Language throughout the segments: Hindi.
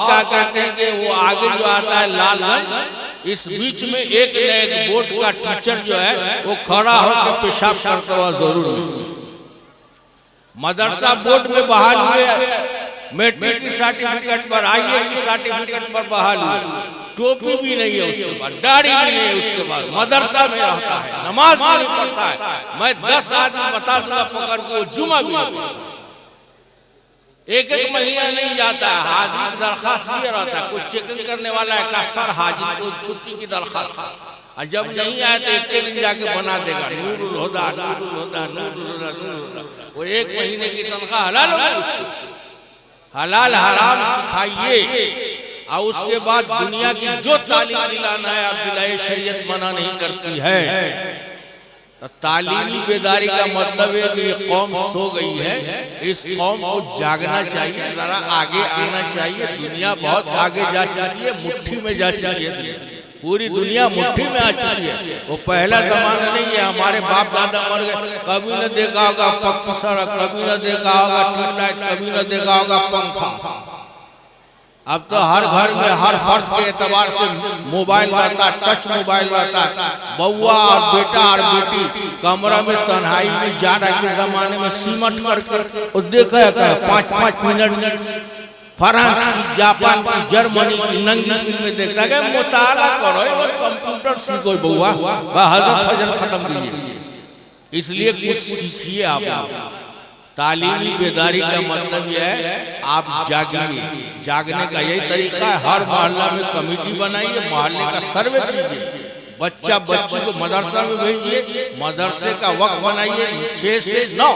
क्या कहते हैं कि वो आगे जो आता है लालगंज, इस बीच में एक न एक बोर्ड का टीचर जो है वो खड़ा होकर पेशाब करता हुआ जरूर है। मदरसा बोर्ड में बहाल हुए, मैट्रिक की सर्टिफिकेट पर, आईए की सर्टिफिकेट पर बहाल हुए, टोपी भी नहीं है उसके बाद, दाढ़ी भी नहीं है उसके बाद, मदरसा में रहता है, नमाज भी नहीं पढ़ता है। मैं 10 आदमी बता दूंगा पकड़ के, वो जुमा भी नहीं, एक महीना नहीं जाता है, हाजिरी की दरखास्त दिया रहता है, कुछ चेकिंग करने वाला है का सर हाजिर को छुट्टी की दरखास्त, और जब नहीं आए तो एक दिन जाके बना देगा नूरुल हुदा, नूरुल हुदा, नूरुल हुदा, नूरुल हुदा। वो 1 महीने की तनख्वाह हलाल होगी, हलाल हराम सिखाइए, और उसके बाद दुनिया की जो तालीम दिलाना है आप दिलाए, शरीयत मना नहीं करती है। तो तालीमी बेदारी का मतलब है कि ये कौम सो गई है, इस कौम को जागना चाहिए, जरा आगे आना चाहिए। दुनिया बहुत आगे जा चुकी है, मुट्ठी में जा चुकी है, पूरी दुनिया मुट्ठी में आ चुकी है। वो पहला जमाना नहीं है, हमारे बाप दादा मर गए, कभी न देखा होगा पक्की सड़क, कभी न देखा होगा ट्यूबलाइट, कभी न देखा होगा पंखा। अब तो हर घर में हर फर्द के एतबार से मोबाइल रहता है, टच मोबाइल रहता है। बउआ और बेटा और बेटी कमरा में तन्हाई में जाड़ा के जमाने में सिमट करके और देखा है 5-5 मिनट फ्रांस की, जापान की, जर्मनी की नंगी फिल्में देखता है। मुताला करो, कंप्यूटर सीखो बउआ, हजरत फजर खत्म कीजिए। इसलिए कुछ सीखिए आप। तालीमी बेदारी का मतलब यह है आप जागिए, जागने का यही तरीका है। हर मोहल्ला में कमेटी बनाइए, मोहल्ले का सर्वे कीजिए, बच्चा बच्ची को मदरसा में भेजिए, मदरसे का वक्त बनाइए 6 से 9,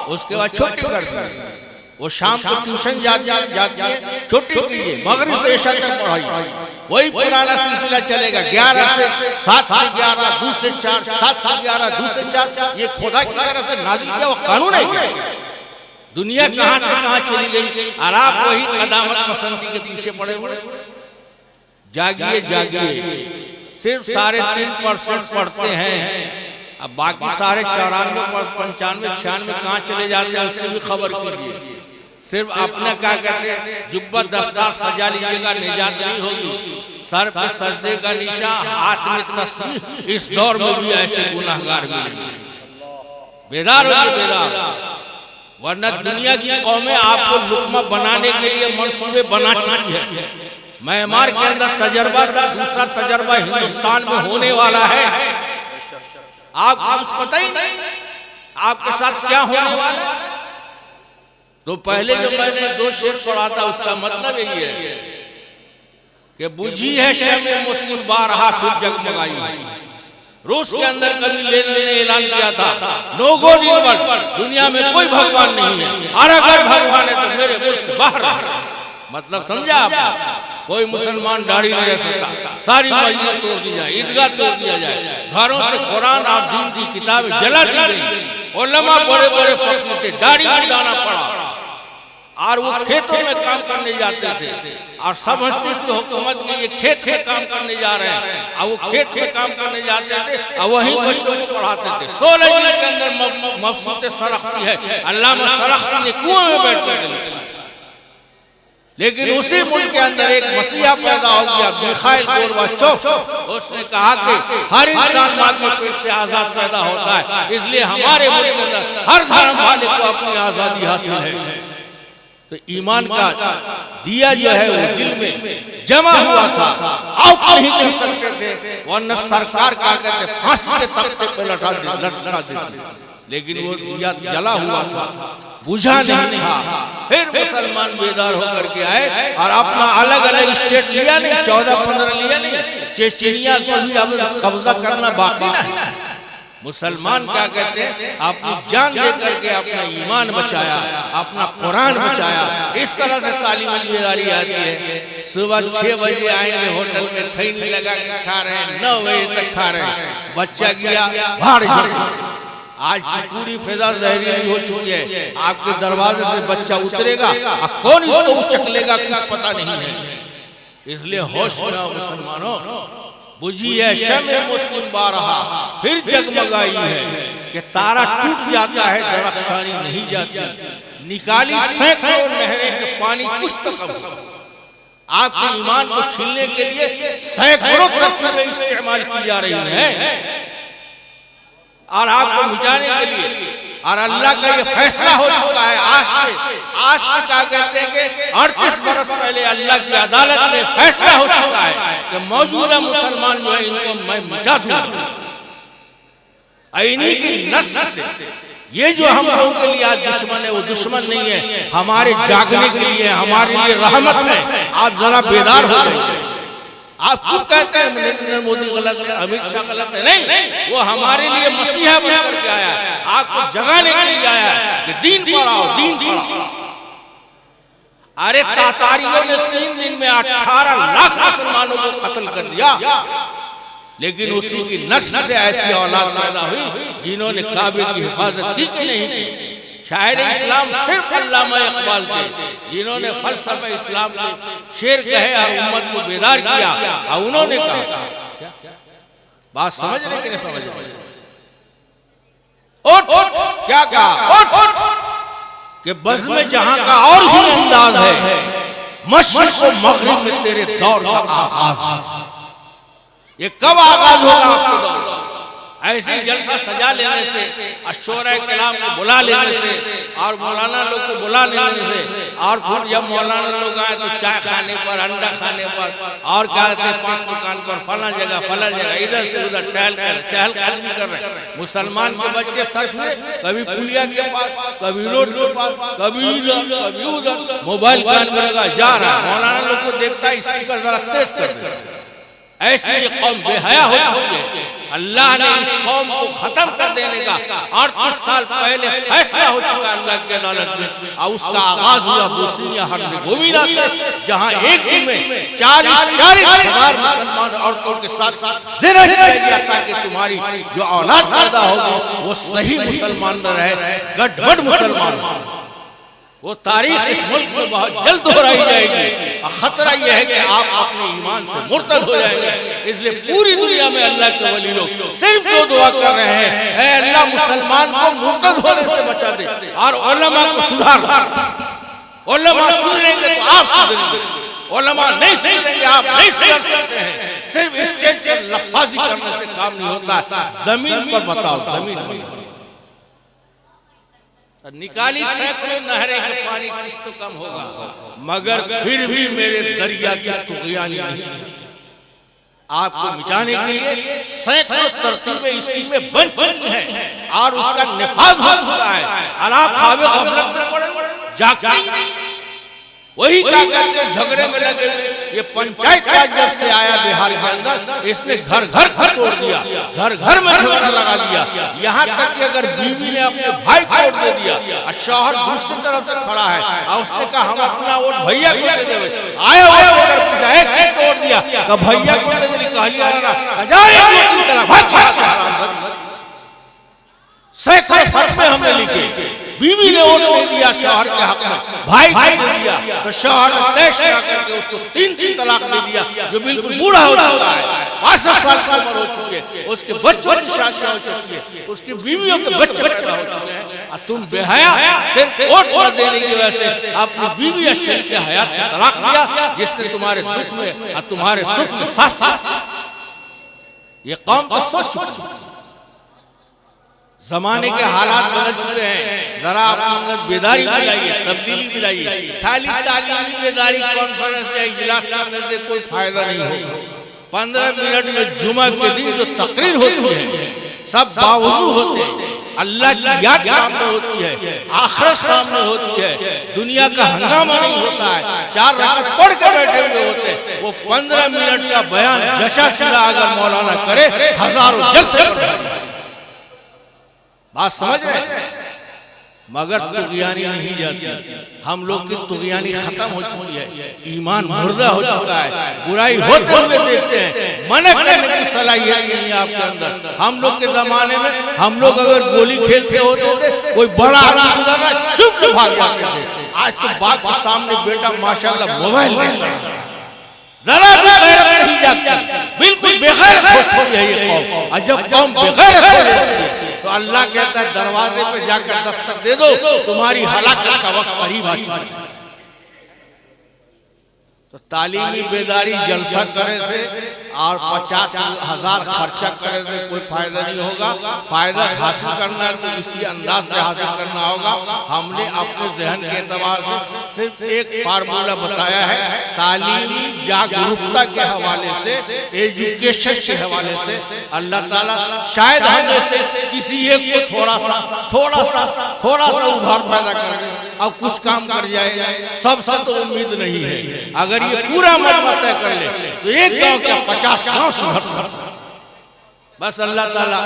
उसके बाद छुट्टी कर दीजिए। वो शाम को ट्यूशन जाती है, छुट्टी कीजिए, मगरिब से इशा तक पढ़ाइए, वही पुराना सिलसिला चलेगा। 11 से 7 से 11, 2 से 4, 7 से 11, 2 से 4। ये खुदा की तरफ से नाज़िल किया हुआ कानून है। दुनिया कहां से कहां चली गई और आप वही कदामत पसंदी के पीछे पड़े हुए। जागिए जागिए, सिर्फ 3.5% पढ़ते हैं, अब बाकी 94, 95, 96 कहां चले जाते हैं उसकी भी खबर कीजिए। सिर्फ अपने क्या कहते हैं, जुब्बा दस्तार सजा लीजिएगा, निजात नहीं होगी। सर पे सजदे का निशान, हाथ में तस्बीह, इस दौर में भी ऐसे गुनाहगार मिलेंगे। बेदार होइए, बेदार, वरना दुनिया की कौमें आपको लुक़मा बनाने के लिए मंसूबे बना चुकी है। म्यांमार के अंदर तजर्बा था, दूसरा तजर्बा हिंदुस्तान में होने वाला है। आपको कुछ पता ही नहीं आपके साथ क्या होने वाला है। तो पहले जो मैंने 2 शेर पढ़ा था उसका मतलब यही है कि बुझी है शम्ए मुस्लिम बारहा फिर जगमगाई। रूस के अंदर कभी लेनिन ने ऐलान किया था, नो गॉड इन वर्ल्ड, दुनिया में कोई भगवान नहीं है, और अगर भगवान है तो मेरे मुल्क से बाहर है। मतलब समझा आप? कोई मुसलमान दाढ़ी नहीं रख सकता, सारी मस्जिद तोड़ दी जाए, ईदगाह तोड़ दिया जाए, घरों से कुरान और दीन की किताबें जला दी गई, उलमा बड़े बड़े फकीर थे, दाढ़ी मुंडाना पड़ा, और वो खेतों में काम करने जाते थे और समझते थे हुकूमत के ये खेत में काम करने जा रहे हैं, और वो खेत में काम करने जाते थे और वहीं बच्चों को पढ़ाते थे। 16 जिले के अंदर मफसूद सरख्सी है, अल्लामा सरख्सी ने कुएं में बैठ कर, लेकिन उसी मुल्क के अंदर एक मसीहा पैदा हो गया, मिखाइल गोर्बाचोव। उसने कहा कि हर इंसान माँ के पेट से आजाद पैदा होता है, इसलिए हमारे मुल्क के अंदर हर धर्म वाले को अपनी आजादी हासिल है। तो ईमान का दिया जो है वो दिल में जमा हुआ था, आउट नहीं कर सकते थे, वरना सरकार क्या कहते फांसी के तख्ते पे लटका देती। लेकिन वो दिया जला हुआ था, बुझा नहीं था। फिर मुसलमान बेदार होकर के आए और अपना अलग अलग स्टेट लिया नहीं, 14-15 लिया नहीं, चेचनिया को भी अब कब्जा करना बाकी नहीं। मुसलमान क्या कहते हैं, अपनी जान दे करके अपना ईमान बचाया, अपना कुरान बचाया। इस तरह से तालीम बेदारी आती है। सुबह 6 बजे आएंगे, होटल में खैनी लगा के खा रहे हैं, 9 बजे तक खा रहे हैं, बच्चा गया भाड़ झड़। आज की पूरी फिजा जहरीली हो चुकी है, आपके दरवाजे से बच्चा उतरेगा और कौन इसको उचक लेगा कुछ पता नहीं है। इसलिए होश में आओ मुसलमानों, बुझी है शम्ए मुस्लिम बारहा फिर जगमगाई है, कि तारा टूट जाता है दरख्शानी नहीं जाती, निकाली सैकड़ों नहरें के पानी कुछ तो कम। आपके ईमान को छीनने के लिए सैकड़ों तरकीबें इस्तेमाल की जा रही हैं और आपको मिटाने के लिए। और अल्लाह का ये फैसला हो चुका है आज से क्या कहते हैं कि 38 बरस पहले अल्लाह की अदालत में फैसला हो चुका है कि मौजूदा मुसलमान जो है इनको मैं मिटा दूंगा। इन्हीं की नस्ल से ये जो हम लोगों के लिए आज दुश्मन है वो दुश्मन नहीं है, हमारे जागने के लिए, हमारे लिए रहमत है। आप जरा बेदार हो गए। आप क्यों कहते हैं नरेंद्र मोदी गलत है, अमित शाह गलत है? नहीं, वो हमारे लिए मसीहा बनकर के आया है, आपको जगाने के लिए आया है कि दीन पर आओ, दीन पर। अरे तातारियों ने 3 दिन में 18 लाख मुसलमानों को कत्ल कर दिया, लेकिन उसी की नस्ल से ऐसी औलाद पैदा हुई जिन्होंने काबे की हिफाजत की कि नहीं की। शायर इस्लाम सिर्फ अल्लामा इकबाल थे जिन्होंने फलसफा इस्लाम के शेर कहे और उम्मत को बेदार किया। और उन्होंने कहा, बात समझ रहे कि नहीं समझ रहे? उठ, क्या कहा? उठ कि बज़्म जहां का और ही अंदाज है, मशरिक़ व मग़रिब में तेरे दौर का आगाज। ये कब आगाज होगा आपके दौर? ऐसे जलसा सजा लेने से, अशोरा कलाम को बुला लेने से और मौलाना लोग को बुला लेने से, और फिर जब मौलाना लोग आए तो चाय खाने पर, अंडा खाने पर, और क्या कहते हैं पान दुकान पर, फला जगह इधर से उधर चहलकदमी कर रहे हैं। मुसलमान के बच्चे सच में कभी पुलिया के पास, कभी रोड के पास, कभी इधर कभी उधर मोबाइल कान करेगा जा रहा है। मौलाना लोग को देखता है स्पीकर जरा तेज कर दे। ऐसी कौम बेहया हो चुकी है। अल्लाह ने इस कौम को खत्म कर देने का 38 साल पहले फैसला हो चुका है अल्लाह की अदालत में। और उसका आगाज हुआ बोस्निया हर्ज़ेगोविना से, जहां एक दिन में 40,000 मुसलमान औरतों के साथ ज़िना किया गया ताकि तुम्हारी जो औलाद पैदा होगी वो सही मुसलमान न रहे, गड़बड़ मुसलमान। वो तारीख इस मुल्क में बहुत जल्द दोहराई जाएगी। और खतरा यह है कि आप अपने ईमान से मुर्तद हो जाएंगे। इसलिए पूरी दुनिया में अल्लाह के वली लोग सिर्फ दो दुआ कर रहे हैं, ऐ अल्लाह मुसलमान को मुर्तद होने से बचा दे और उलमा को सुधार। उलमा सुधरेंगे तो आप सुधरेंगे, उलमा नहीं सुधरेंगे आप नहीं सुधर सकते हैं। सिर्फ स्टेज पर लफ्ज़ी करने से काम नहीं होता। जमीन पर बताओ, जमीन पर निकाली सैकड़ों नहरें के पानी कुछ तो कम होगा, मगर फिर भी मेरे दरिया की तुग़यानी नहीं। आपको मिटाने के लिए सैकड़ों तरकीबें स्कीमें बन चुकी हैं और उसका निफाज हो चुका है। और आप ख्वाब गफलत में पड़े, जागते ही नहीं। वही क्या करते हैं, झगड़े में लगे। ये पंचायत राज जब से आया बिहार के अंदर, इसने घर घर तोड़ दिया, घर घर में झगड़ा लगा दिया। यहाँ तक कि अगर बीवी ने अपने भाई को वोट दे दिया और शौहर दूसरी तरफ से खड़ा है और उसने कहा हम अपना वोट भैया को दे देंगे, आया हुआ वोटर पूछा एक तोड़ दिया तो भैया को दे दिया, कहलिया सैकड़ों फतवे हमने लिखे। बीवी ने वोट दे दिया शौहर के हक में, भाई को दे दिया तो शौहर ने तय करके उसको 3 तलाक दे दिया, जो बिल्कुल बूढ़ा हो चुका है, 65 साल की उम्र हो चुकी है, उसके बच्चों की शादी हो चुकी है, उसकी बीवियों के बच्चे हो चुके हैं। और तुम बेहया सिर्फ वोट न देने की वजह से अपनी बीवी या शेख के हयात में तलाक दिया, जिसने तुम्हारे दुख में और तुम्हारे सुख में साथ साथ। ये कौम तो सोच चुकी है। जमाने के हालात बदल चुके हैं, जरा आप बेदारी दिलाइए, तब्दीली दिलाइए। खाली तालीमी बेदारी कॉन्फ्रेंस या इजलास करने से कोई फायदा नहीं होगा। 15 मिनट में जुमा के दिन जो तकरीर होती है सब बावजूद होते हैं, अल्लाह की याद सामने होती है, आखिरत सामने होती है, दुनिया का हंगामा नहीं होता है, 4 रकात पढ़ के बैठे हुए होते हैं। वो 15 मिनट का बयान जशा चिल्ला अगर मौलाना करे, हजारों जलसे। बात समझ रहे हैं? मगर तुग़यानी नहीं जाती। हम लोग की तुग़यानी खत्म हो चुकी है, ईमान मुर्दा हो चुका है, बुराई होते हुए देखते हैं, मना करने की सलाहियत नहीं है आपके अंदर। हम लोग के जमाने में हम लोग अगर गोली खेलते होते थे, कोई बड़ा आदमी गुजरना चुप भाग जाते थे। आज तो बाप के सामने बेटा माशाल्लाह मोबाइल जरा भी गैरत नहीं जाती, बिल्कुल बेगैरत होती है ये कौम। और जब कौम बेगैरत हो जाती है तो अल्लाह कहता है दरवाजे पे जाकर दस्तक दे दो, तुम्हारी हलाकत का वक्त करीब आ चुका है। तो तालीमी बेदारी जलसा करे से और 50,000 खर्चा करे से कोई फायदा नहीं होगा। फायदा हासिल करना है तो इसी अंदाज से हासिल करना होगा। हमने अपने जहन के एतबार से सिर्फ एक फार्मूला बताया है, तालीमी जागरूकता के हवाले से, एजुकेशन के हवाले से। अल्लाह ताला शायद हम से किसी एक को थोड़ा सा उधार पैदा कर दे, अब कुछ काम कर जाए, सबसे तो उम्मीद नहीं है। अगर ये पूरा मजमा तय कर ले तो एक गांव के 50 गांव सुधर सकते। बस अल्लाह ताला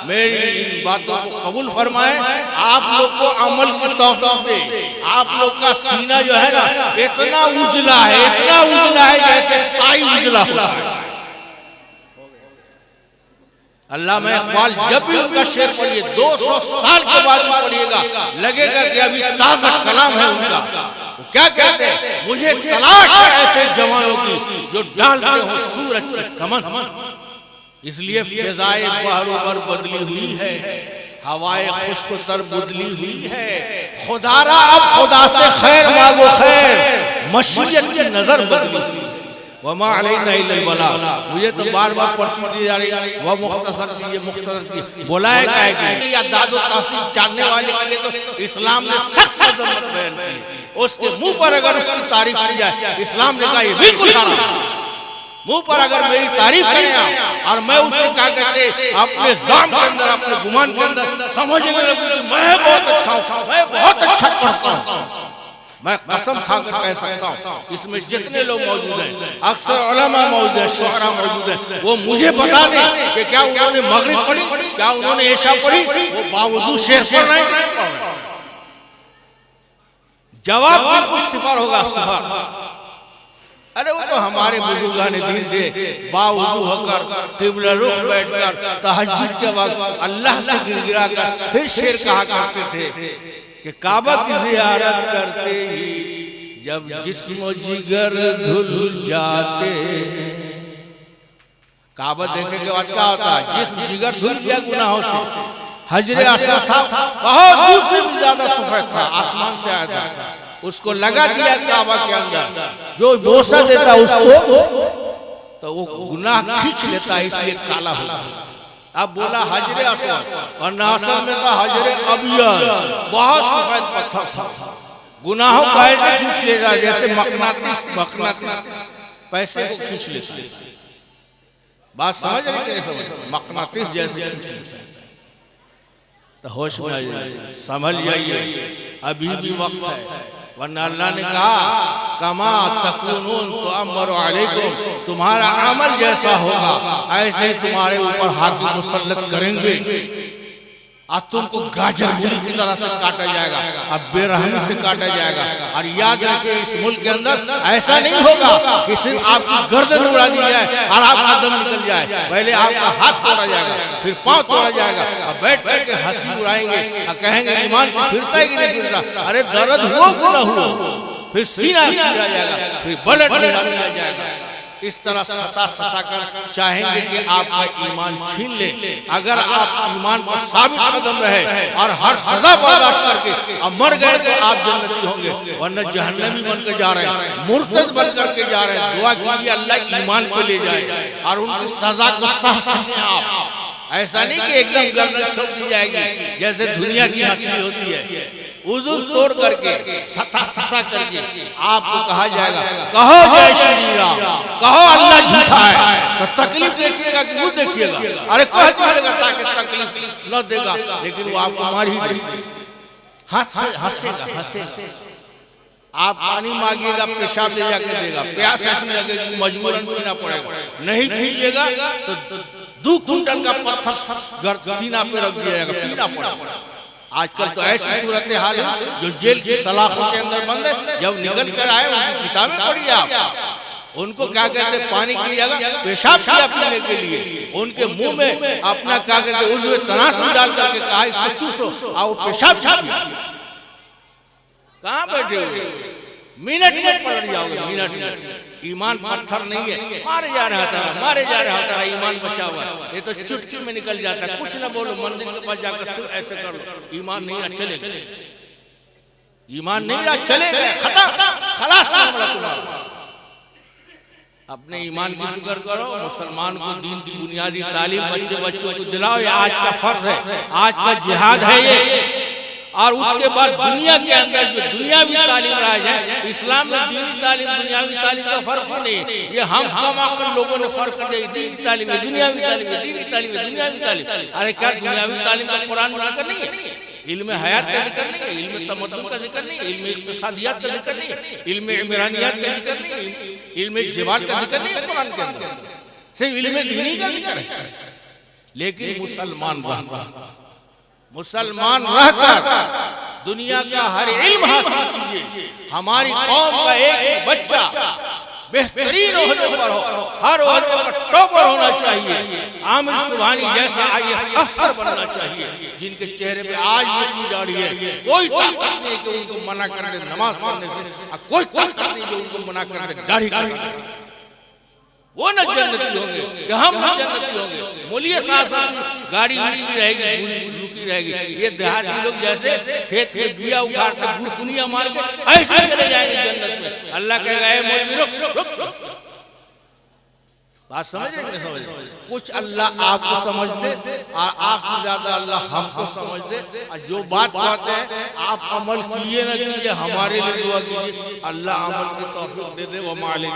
मेरी इन बातों को कबूल फरमाए, आप लोग को अमल की तौफीक दे। आप लोग का सीना जो है ना इतना उजला है जैसे ताई उजला होता है। अल्लाह में इकबाल जब भी उनका शेर पढ़िए 200 साल के बाद भी पढ़िएगा, लगेगा कि अभी ताजा कलाम है उनका। वो क्या कहते हैं, मुझे तलाश है ऐसे जवानों की जो डालते हो सूरज की कमन। इसलिए फिजाए बहरोबर बदली हुई है, हवाए खुश्क तर बदली हुई है। खुदारा अब खुदा से खैर मांगो खैर, मशीयत की नजर बदली हुई है। वमा अलैना इल्लल बलाग। मुझे तो बार बार पर्ची दी जा रही है, वह मुख्तसर की, ये मुख्तसर की बुलाए का है या दादो तासीर जानने वाले के लिए तो इस्लाम ने सख्त मजम्मत बयान की। उसके मुंह पर अगर उसकी तारीफ की जाए, इस्लाम ने कहा ये बिल्कुल हराम। मुंह पर अगर मेरी तारीफ करें और मैं उससे क्या कहते अपने जाम के अंदर, अपने गुमान के अंदर समझने लगूं कि मैं बहुत अच्छा हूं, मैं बहुत अच्छा पढ़ता हूं, मैं कसम खाकर कह सकता हूँ इसमें जितने लोग मौजूद हैं, अक्सर उलमा मौजूद है, शुअरा मौजूद है, वो मुझे बता दें कि क्या उन्होंने मगरिब पढ़ी, क्या उन्होंने इशा पढ़ी, वो बावजूद शेर पढ़ रहे हैं। जवाब बिल्कुल सिफर होगा, सिफर। अरे वो तो हमारे बुजुर्गान दीन थे, बावजूद होकर किबला रुख बैठकर तहज्जुद के वक्त अल्लाह से गिड़गिड़ा कर फिर शेर कहा करते थे कि काबा की ज़ियारत करते ही जब जिस्म जिगर धुल जाते। काबा देखने के बाद क्या होता है, जिस्म जिगर धुल गया गुनाहों से। हजरे असवद था, बहुत दूर से ज्यादा सफेद था, आसमान से आया था, उसको लगा दिया काबा के अंदर, जो बोसा देता उसको तो वो गुनाह खींच लेता है, इसलिए काला होता है। अब बोला हजरे असवद और नासर में था हजरे अबियद, बहुत सफेद पत्थर था, गुनाहों का ऐसे खींच लेगा जैसे मकनातीस पैसे को खींच लेता। बात समझ रहे हैं, मकनातीस जैसे खींच लेता। तो होश में आइए, समझ जाइए, अभी भी वक्त है, वरना अल्लाह ने कहा कमा तकुनून तो अमरु अलैकुम, तुम्हारा अमल जैसा होगा ऐसे तुम्हारे ऊपर हाथ मुसल्लत करेंगे और तुमको गाजर मूली की तरह से काटा जाएगा, अब बेरहमी से काटा जाएगा। और याद रखिए इस मुल्क के अंदर ऐसा नहीं होगा कि सिर्फ आपकी गर्दन उड़ा दी जाए और आपका दम निकल जाए, पहले आपका हाथ तोड़ा जाएगा, फिर पांव तोड़ा जाएगा, और बैठ करके हंसी उड़ाएंगे और कहेंगे ईमान फिरता है कि नहीं फिरता। अरे दर्द हुआ गुना हुआ, फिर सीना गिरा जाएगा, फिर ब्लड निकाला जाएगा। इस तरह सता कर चाहेंगे कि आपका ईमान छीन ले। अगर आप ईमान पर साबित कदम रहे और हर सजा बर्दाश्त करके अब मर गए तो आप जन्नती होंगे, वरना जहन्नमी बनकर जा रहे हैं, मुर्तद बन करके जा रहे हैं। दुआ कीजिए अल्लाह ईमान को ले जाए और उनकी सजा को सह सकें आप। ऐसा नहीं कि एकदम गर्दन छोड़ दी जाएगी जैसे दुनिया की हंसी होती है। उज़ू तोड़ करके सता करके आपको कहा जाएगा कहो जय श्री राम, कहो अल्लाह झूठा है, तो तकलीफ देखिएगा कि वो देखिएगा। अरे कह दीजिएगा ताकि तकलीफ न देगा, लेकिन वो आपको मार ही देगा, हंसेगा। आप पानी मांगिएगा पेशाब ले जाकर देगा, प्यास ऐसी लगेगी मजबूरन पीना पड़ेगा, नहीं पीजिएगा तो 2 कुंटल का पत्थर सीना पे रख दिया जाएगा, पीना पड़ेगा। आजकल तो ऐसी सूरत हाल है जो जेल की सलाखों के अंदर बंद है, जब निकल कर आए उनकी किताबें पढ़िए आप, उनको क्या कहते हैं पानी की जगह पेशाब किया पीने के लिए, उनके मुंह में अपना क्या कहते हैं उसमें तनासुर डाल करके कहा इसको चूसो और वो पेशाब किया। कहाँ बैठे हुए, मिनट में पलट जाओगे, मिनट में। ईमान पत्थर नहीं है, मारे जा रहा था, मारे जा रहा था, ईमान बचा हुआ है। ये तो चुटकी में निकल जाता है, कुछ ना बोलो, मंदिर के पास जाकर सिर्फ ऐसे कर लो, ईमान नहीं रहा चलेगा, ईमान नहीं रहा चलेगा, खत्म, खलास तुम्हारा। अपने ईमान की फिक्र करो, मुसलमान को दीन की बुनियादी तालीम बच्चों को दिलाओ। ये आज का फर्ज है, आज का जिहाद है ये। और उसके बाद दुनिया के अंदर जो दुनियावी तालीम राज है, इस्लाम में दीनी तालीम दुनियावी तालीम का फर्क नहीं है। ये हम कमाकर लोगों ने फर्क कर दिया, दीनी तालीम है, दुनियावी तालीम है, दीनी तालीम है, दुनियावी तालीम। अरे क्या दुनियावी तालीम का कुरान में जिक्र नहीं है? इल्म हयात का जिक्र नहीं है, इल्म तमद्दुन का जिक्र नहीं है, इल्म इक्तिसादियात का जिक्र नहीं है, इल्म इमरानियात का जिक्र नहीं है, इल्म जिबात का जिक्र नहीं है कुरान के अंदर, सिर्फ इल्म दीनी का जिक्र है। लेकिन मुसलमान रहकर दुनिया का हर इल्म हासिल कीजिए। हमारी कौम का एक बच्चा बेहतरीन होने पर हो, हर ओहदे पर टॉपर होना चाहिए, आमिर सुबहानी जैसा आईएएस अफसर बनना चाहिए, जिनके चेहरे पे आज इतनी दाढ़ी है। कोई ताकत नहीं कि उनको मना कर दे नमाज पढ़ने से, कोई ताकत नहीं कि उनको मना कर दे दाढ़ी काटने से। वो न जन्नती होंगे कि हम जन्नती होंगे। मौलिया साहब गाड़ी भी रहेगी, रुकी रहेगी। ये देहाती लोग जैसे खेत में बिया उखाड़ के गुड़कुनिया मार के ऐसे चले जाएंगे जन्नत में। अल्लाह कहेगा ए मौलवी रुक। बात समझ रहे समझ? कुछ अल्लाह आपको समझ दे और आपसे ज्यादा अल्लाह हमको समझ दे। और जो बात कहते हैं आप अमल किए न कीजिए, हमारे लिए दुआ कीजिए, अल्लाह अमल की तौफीक दे दे। वो मालिक